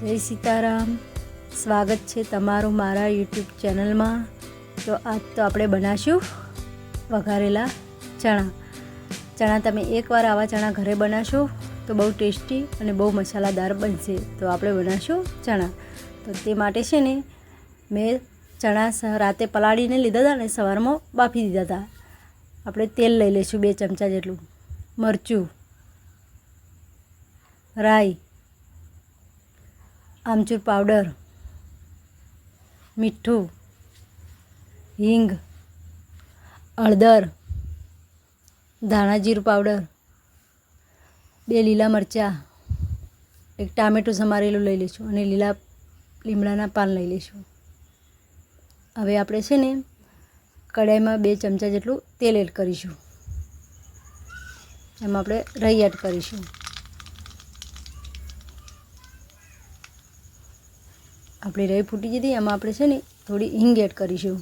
જય સીતારામ. સ્વાગત છે તમારું મારા યુટ્યુબ ચેનલમાં. તો આજ તો આપણે બનાવીશું વઘારેલા ચણા. તમે એકવાર આવા ચણા ઘરે બનાવશો તો બહુ ટેસ્ટી અને બહુ મસાલાદાર બનશે. તો આપણે બનાવીશું ચણા. તો તે માટે છે ને મેં ચણા રાતે પલાળીને લીધા હતા ને સવારમાં બાફી દીધા હતા. આપણે તેલ લઈ લઈશું 2 ચમચા જેટલું, મરચું, રાઈ, આમચૂર પાવડર, મીઠું, હિંગ, હળદર, ધાણા જીરું પાવડર, 2 લીલા મરચાં, 1 ટામેટું સમારેલું લઈ લઈશું અને લીલા લીમડાના પાન લઈ લઈશું. હવે આપણે છે ને કઢાઈમાં 2 ચમચા જેટલું તેલ એડ કરીશું. એમાં આપણે રાઈ એડ કરીશું. આપણી રાઈ ફૂટી જતી એમાં આપણે છે ને થોડી હિંગ એડ કરીશું.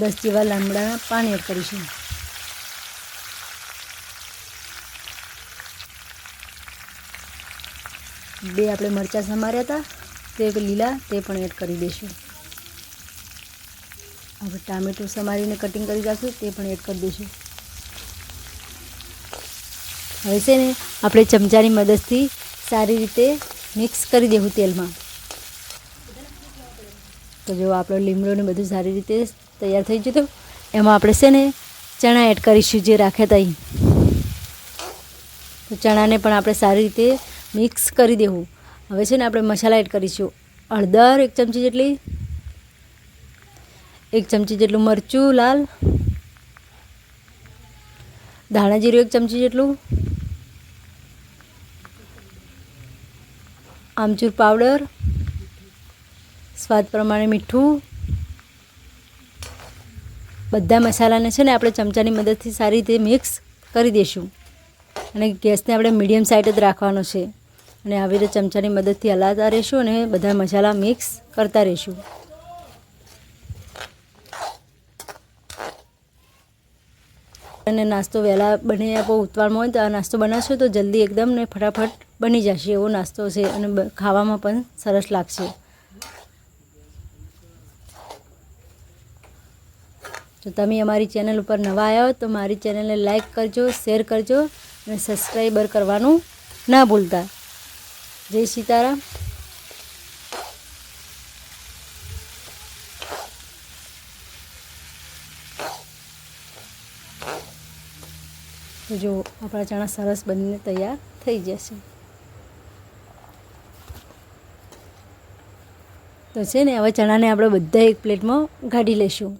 10 જેવા લીમડાના પાન એડ કરીશું. બે આપણે મરચાં સમાર્યા હતા તે લીલા તે પણ એડ કરી દઈશું. આપણે ટામેટું સમારીને કટિંગ કરી રાખ્યું તે પણ એડ કરી દઈશું. હવે છે ને આપણે ચમચાની મદદથી સારી રીતે મિક્સ કરી દેવું તેલમાં. તો જો આપણો લીમડો ને બધું સારી રીતે તૈયાર થઈ જતું. એમાં આપણે છે ને ચણા એડ કરીશું જે રાખ્યા હતા. તો ચણાને પણ આપણે સારી રીતે મિક્સ કરી દેવું. હવે છે ને આપણે મસાલા એડ કરીશું. હળદર 1 ચમચી જેટલી, 1 ચમચી જેટલું મરચું લાલ, ધાણા જીરું 1 ચમચી જેટલું, આમચૂર પાવડર, સ્વાદ પ્રમાણે મીઠું. બધા મસાલાને છે ને આપણે ચમચાની મદદથી સારી રીતે મિક્સ કરી દઈશું. અને ગેસને આપણે મીડિયમ સાઈડ જ રાખવાનો છે. અને આવી રીતે ચમચાની મદદથી હલાવતા રહીશું અને બધા મસાલા મિક્સ કરતા રહીશું. અને નાસ્તો વહેલા બની આપો ઉતાવળમાં હોય તો આ નાસ્તો બનાવશો તો જલ્દી એકદમ ને ફટાફટ બની જશે એવો નાસ્તો છે અને ખાવામાં પણ સરસ લાગશે. તો તમે અમારી ચેનલ ઉપર નવા આવ્યા હો તો મારી ચેનલને લાઈક કરજો, શેર કરજો અને સબસ્ક્રાઈબર કરવાનું ના ભૂલતા. જય સીતારામ. તો જો આપણા ચણા સરસ બનીને તૈયાર થઈ જશે. તો છે ને હવે ચણાને આપણે બધા એક પ્લેટમાં કાઢી લઈશું.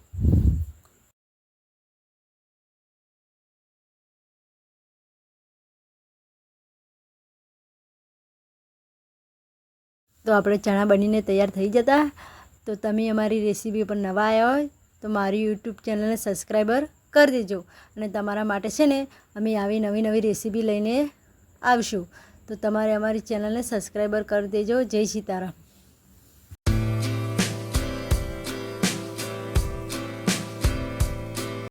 તો આપણે ચણા બનીને તૈયાર થઈ જતા. તો તમે અમારી રેસીપી પર નવા આવ્યા હોય તો મારી યુટ્યુબ ચેનલને સબસ્ક્રાઈબર કરી દેજો. અને તમારા માટે છે ને અમે આવી નવી રેસીપી લઈને આવશું. તો તમારે અમારી ચેનલને સબસ્ક્રાઈબર કરી દેજો. જય સીતારામ.